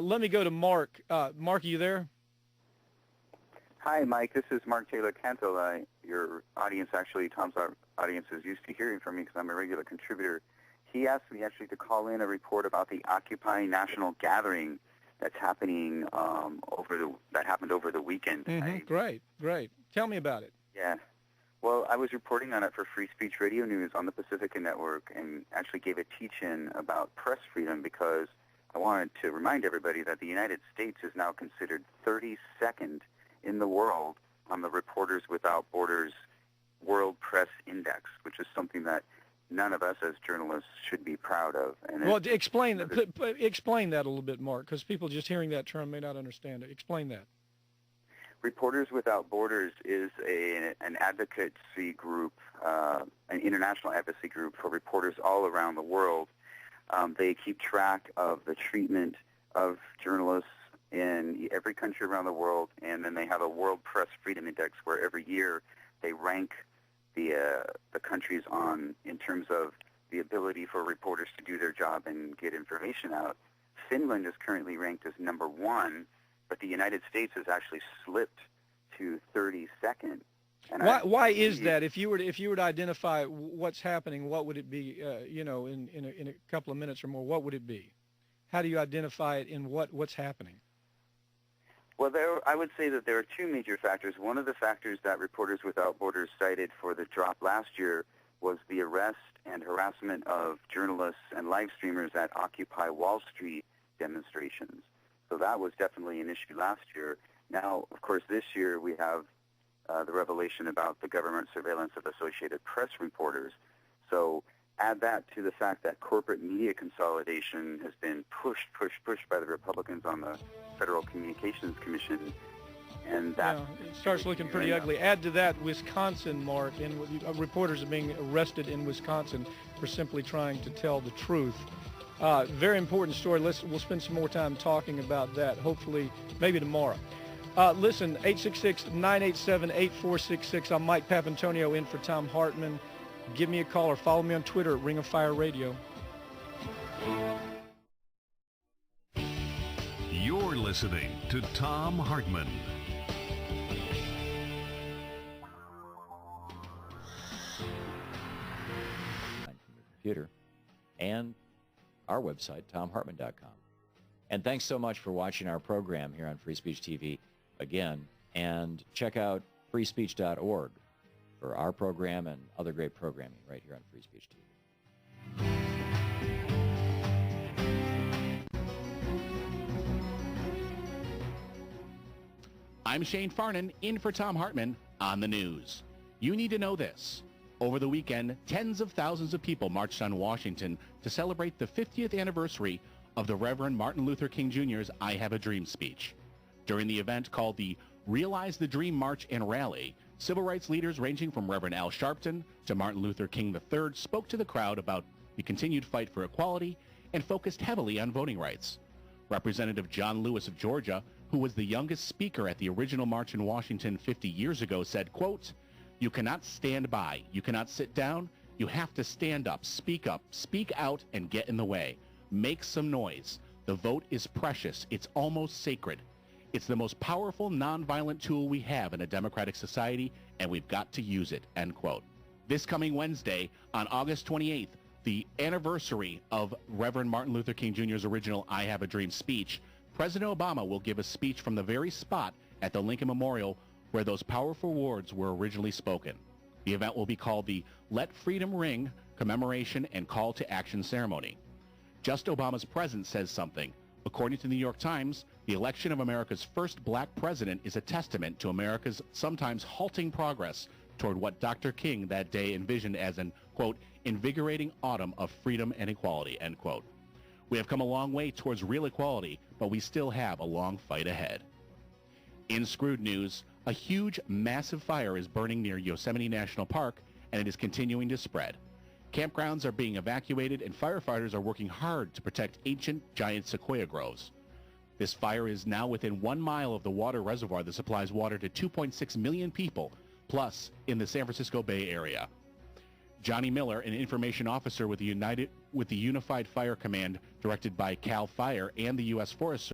Let me go to Mark. Mark, are you there? Hi, Mike. This is Mark Taylor-Canfield. Your audience, actually, Tom's audience is used to hearing from me because I'm a regular contributor. He asked me actually to call in a report about the Occupy National Gathering that's happening that happened over the weekend. Great. Tell me about it. Yeah. Well, I was reporting on it for Free Speech Radio News on the Pacifica Network and actually gave a teach-in about press freedom because I wanted to remind everybody that the United States is now considered 32nd in the world on the Reporters Without Borders World Press Index, which is something that none of us as journalists should be proud of. And well, explain that a little bit, Mark, because people just hearing that term may not understand it. Explain that. Reporters Without Borders is an advocacy group, an international advocacy group for reporters all around the world. They keep track of the treatment of journalists in every country around the world, and then they have a World Press Freedom Index where every year they rank the countries in terms of the ability for reporters to do their job and get information out. Finland is currently ranked as number 1, but the United States has actually slipped to 32nd. And why is that? If you were to identify what's happening, what would it be? In a couple of minutes or more, what would it be? How do you identify it in what's happening? Well, I would say that there are two major factors. One of the factors that Reporters Without Borders cited for the drop last year was the arrest and harassment of journalists and live streamers at Occupy Wall Street demonstrations. So that was definitely an issue last year. Now, of course, this year we have the revelation about the government surveillance of Associated Press reporters. So add that to the fact that corporate media consolidation has been pushed by the Republicans on the Federal Communications Commission, and that it starts looking pretty ugly. Add to that Wisconsin, Mark, and reporters are being arrested in Wisconsin for simply trying to tell the truth. Very important story. We'll spend some more time talking about that, hopefully, maybe tomorrow. Listen, 866-987-8466. I'm Mike Papantonio in for Thom Hartmann. Give me a call or follow me on Twitter at Ring of Fire Radio. You're listening to Thom Hartmann. From your computer and our website, thomhartmann.com. And thanks so much for watching our program here on Free Speech TV again. And check out freespeech.org for our program and other great programming right here on Free Speech TV. I'm Shane Farnan, in for Thom Hartmann on the news. You need to know this. Over the weekend, tens of thousands of people marched on Washington to celebrate the 50th anniversary of the Reverend Martin Luther King Jr.'s I Have a Dream speech. During the event called the Realize the Dream March and Rally, civil rights leaders ranging from Reverend Al Sharpton to Martin Luther King III spoke to the crowd about the continued fight for equality and focused heavily on voting rights. Representative John Lewis of Georgia, who was the youngest speaker at the original march in Washington 50 years ago, said, quote, "You cannot stand by. You cannot sit down. You have to stand up, speak out, and get in the way. Make some noise. The vote is precious. It's almost sacred. It's the most powerful nonviolent tool we have in a democratic society, and we've got to use it," end quote. This coming Wednesday, on August 28th, the anniversary of Reverend Martin Luther King Jr.'s original I Have a Dream speech, President Obama will give a speech from the very spot at the Lincoln Memorial where those powerful words were originally spoken. The event will be called the Let Freedom Ring Commemoration and Call to Action Ceremony. Just Obama's presence says something. According to the New York Times, the election of America's first black president is a testament to America's sometimes halting progress toward what Dr. King that day envisioned as an, quote, invigorating autumn of freedom and equality, end quote. We have come a long way towards real equality, but we still have a long fight ahead. In Screwed news, a huge, massive fire is burning near Yosemite National Park, and it is continuing to spread. Campgrounds are being evacuated, and firefighters are working hard to protect ancient, giant sequoia groves. This fire is now within 1 mile of the water reservoir that supplies water to 2.6 million people, plus in the San Francisco Bay Area. Johnny Miller, an information officer with the Unified Fire Command directed by CAL FIRE and the U.S. Forest Service,